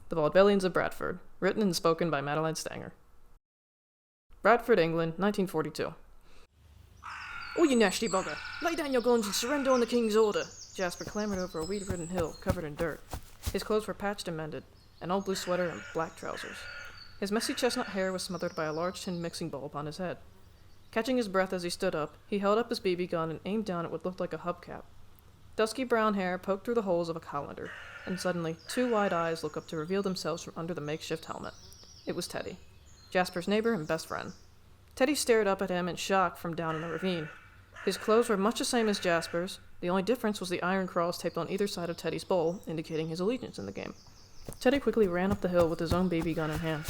The Vaudevillians of Bradford, written and spoken by Madeline Stanger. Bradford, England, 1942. "Oh, you nasty bugger! Lay down your guns and surrender on the king's order!" Jasper clambered over a weed-ridden hill covered in dirt. His clothes were patched and mended, an old blue sweater and black trousers. His messy chestnut hair was smothered by a large tin mixing bowl upon his head. Catching his breath as he stood up, he held up his BB gun and aimed down at what looked like a hubcap. Dusky brown hair poked through the holes of a colander, and suddenly 2 wide eyes looked up to reveal themselves from under the makeshift helmet. It was Teddy, Jasper's neighbor and best friend. Teddy stared up at him in shock from down in the ravine. His clothes were much the same as Jasper's. The only difference was the iron cross taped on either side of Teddy's bowl, indicating his allegiance in the game. Teddy quickly ran up the hill with his own BB gun in hand.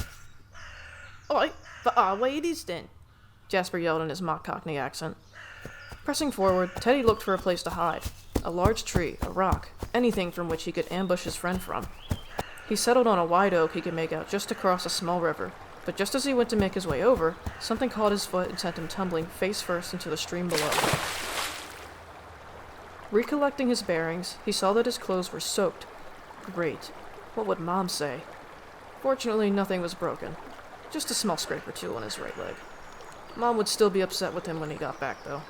"Oi, but our way it is then," Jasper yelled in his mock Cockney accent. Pressing forward, Teddy looked for a place to hide. A large tree, a rock, anything from which he could ambush his friend from. He settled on a wide oak he could make out just across a small river, but just as he went to make his way over, something caught his foot and sent him tumbling face first into the stream below. Recollecting his bearings, he saw that his clothes were soaked. Great. What would Mom say? Fortunately, nothing was broken. Just a small scrape or two on his right leg. Mom would still be upset with him when he got back, though.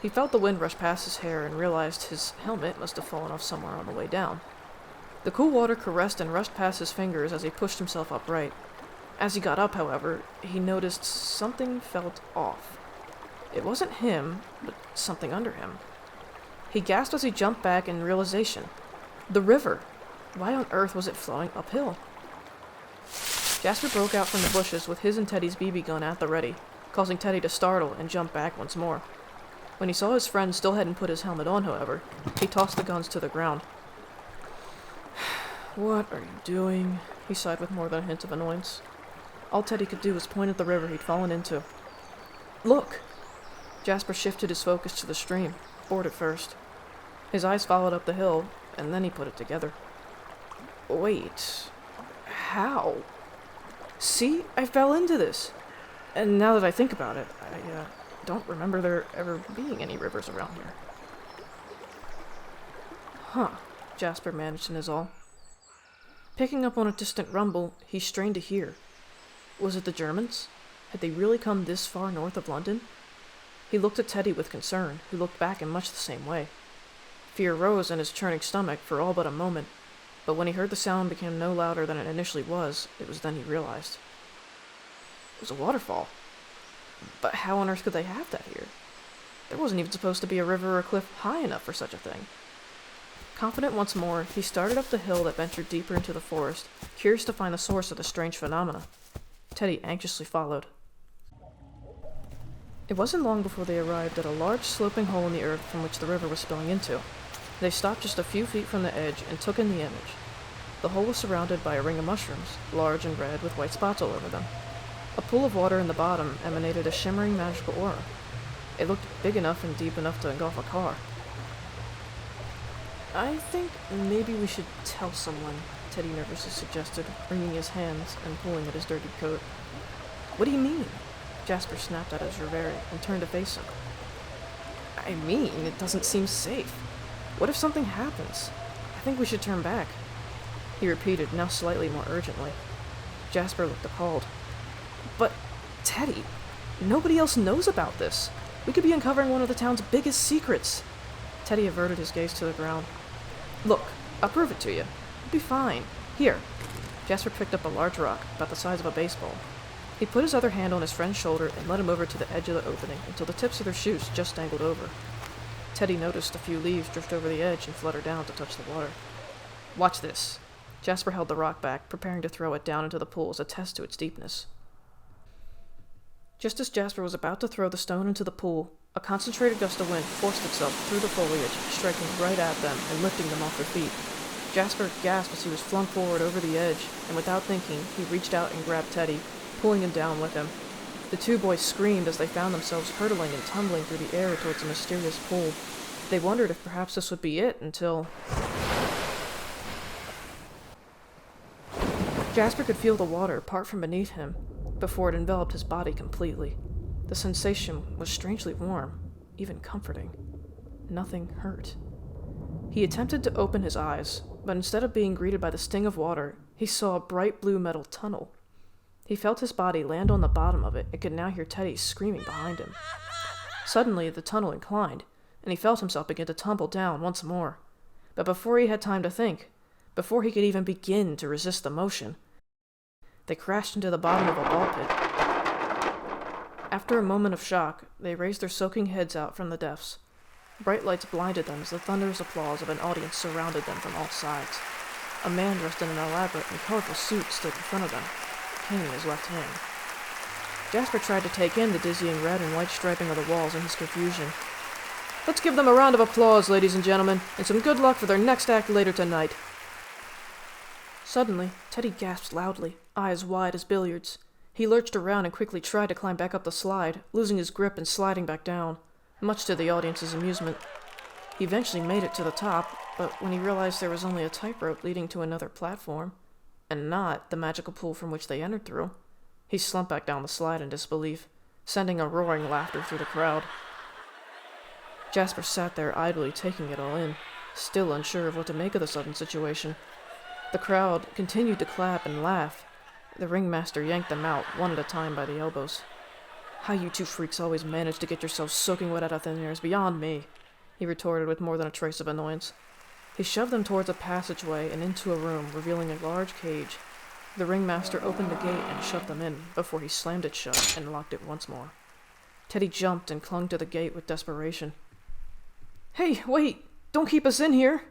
He felt the wind rush past his hair and realized his helmet must have fallen off somewhere on the way down. The cool water caressed and rushed past his fingers as he pushed himself upright. As he got up, however, he noticed something felt off. It wasn't him, but something under him. He gasped as he jumped back in realization. The river! Why on earth was it flowing uphill? Jasper broke out from the bushes with his and Teddy's BB gun at the ready, causing Teddy to startle and jump back once more. When he saw his friend still hadn't put his helmet on, however, he tossed the guns to the ground. "What are you doing?" he sighed with more than a hint of annoyance. All Teddy could do was point at the river he'd fallen into. "Look!" Jasper shifted his focus to the stream, bored at first. His eyes followed up the hill, and then he put it together. "Wait, how? See, I fell into this. And now that I think about it, I don't remember there ever being any rivers around here." "Huh," Jasper managed in his awe. Picking up on a distant rumble, he strained to hear. Was it the Germans? Had they really come this far north of London? He looked at Teddy with concern, who looked back in much the same way. Fear rose in his churning stomach for all but a moment, but when he heard the sound became no louder than it initially was, it was then he realized. It was a waterfall. But how on earth could they have that here? There wasn't even supposed to be a river or a cliff high enough for such a thing. Confident once more, he started up the hill that ventured deeper into the forest, curious to find the source of the strange phenomena. Teddy anxiously followed. It wasn't long before they arrived at a large sloping hole in the earth from which the river was spilling into. They stopped just a few feet from the edge and took in the image. The hole was surrounded by a ring of mushrooms, large and red with white spots all over them. A pool of water in the bottom emanated a shimmering magical aura. It looked big enough and deep enough to engulf a car. "I think maybe we should tell someone," Teddy nervously suggested, wringing his hands and pulling at his dirty coat. "What do you mean?" Jasper snapped at his reverie and turned to face him. "I mean, it doesn't seem safe. What if something happens? I think we should turn back," he repeated, now slightly more urgently. Jasper looked appalled. "But, Teddy, nobody else knows about this. We could be uncovering one of the town's biggest secrets." Teddy averted his gaze to the ground. "Look, I'll prove it to you. It'll be fine. Here." Jasper picked up a large rock, about the size of a baseball. He put his other hand on his friend's shoulder and led him over to the edge of the opening until the tips of their shoes just dangled over. Teddy noticed a few leaves drift over the edge and flutter down to touch the water. "Watch this." Jasper held the rock back, preparing to throw it down into the pool as a test to its deepness. Just as Jasper was about to throw the stone into the pool, a concentrated gust of wind forced itself through the foliage, striking right at them and lifting them off their feet. Jasper gasped as he was flung forward over the edge, and without thinking, he reached out and grabbed Teddy, pulling him down with him. The two boys screamed as they found themselves hurtling and tumbling through the air towards a mysterious pool. They wondered if perhaps this would be it until... Jasper could feel the water part from beneath him before it enveloped his body completely. The sensation was strangely warm, even comforting. Nothing hurt. He attempted to open his eyes, but instead of being greeted by the sting of water, he saw a bright blue metal tunnel. He felt his body land on the bottom of it and could now hear Teddy screaming behind him. Suddenly, the tunnel inclined, and he felt himself begin to tumble down once more. But before he had time to think, before he could even begin to resist the motion, they crashed into the bottom of a ball pit. After a moment of shock, they raised their soaking heads out from the depths. Bright lights blinded them as the thunderous applause of an audience surrounded them from all sides. A man dressed in an elaborate and colorful suit stood in front of them, a cane in his left hand. Jasper tried to take in the dizzying red and white striping of the walls in his confusion. Let's give them a round of applause, ladies and gentlemen, and some good luck for their next act later tonight. Suddenly, Teddy gasped loudly, eyes wide as billiards. He lurched around and quickly tried to climb back up the slide, losing his grip and sliding back down, much to the audience's amusement. He eventually made it to the top, but when he realized there was only a tightrope leading to another platform, and not the magical pool from which they entered through, he slumped back down the slide in disbelief, sending a roaring laughter through the crowd. Jasper sat there idly taking it all in, still unsure of what to make of the sudden situation. The crowd continued to clap and laugh. The ringmaster yanked them out, one at a time by the elbows. How you two freaks always manage to get yourselves soaking wet out of thin air is beyond me, he retorted with more than a trace of annoyance. He shoved them towards a passageway and into a room, revealing a large cage. The ringmaster opened the gate and shoved them in, before he slammed it shut and locked it once more. Teddy jumped and clung to the gate with desperation. Hey, wait! Don't keep us in here!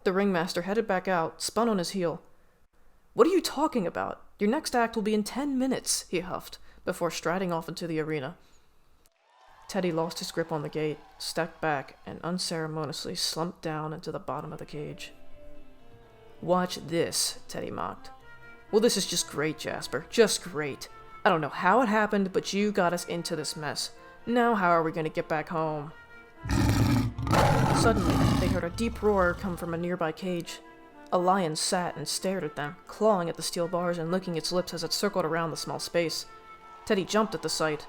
The ringmaster headed back out, spun on his heel. What are you talking about? Your next act will be in 10 minutes, he huffed, before striding off into the arena. Teddy lost his grip on the gate, stepped back, and unceremoniously slumped down into the bottom of the cage. Watch this, Teddy mocked. Well, this is just great, Jasper. Just great. I don't know how it happened, but you got us into this mess. Now how are we going to get back home? Suddenly, they heard a deep roar come from a nearby cage. A lion sat and stared at them, clawing at the steel bars and licking its lips as it circled around the small space. Teddy jumped at the sight.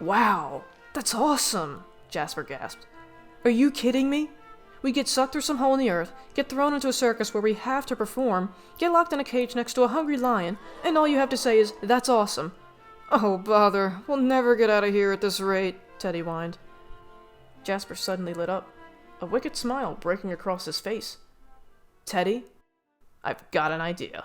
Wow, that's awesome, Jasper gasped. Are you kidding me? We get sucked through some hole in the earth, get thrown into a circus where we have to perform, get locked in a cage next to a hungry lion, and all you have to say is, that's awesome. Oh, bother, we'll never get out of here at this rate, Teddy whined. Jasper suddenly lit up, a wicked smile breaking across his face. Teddy, I've got an idea.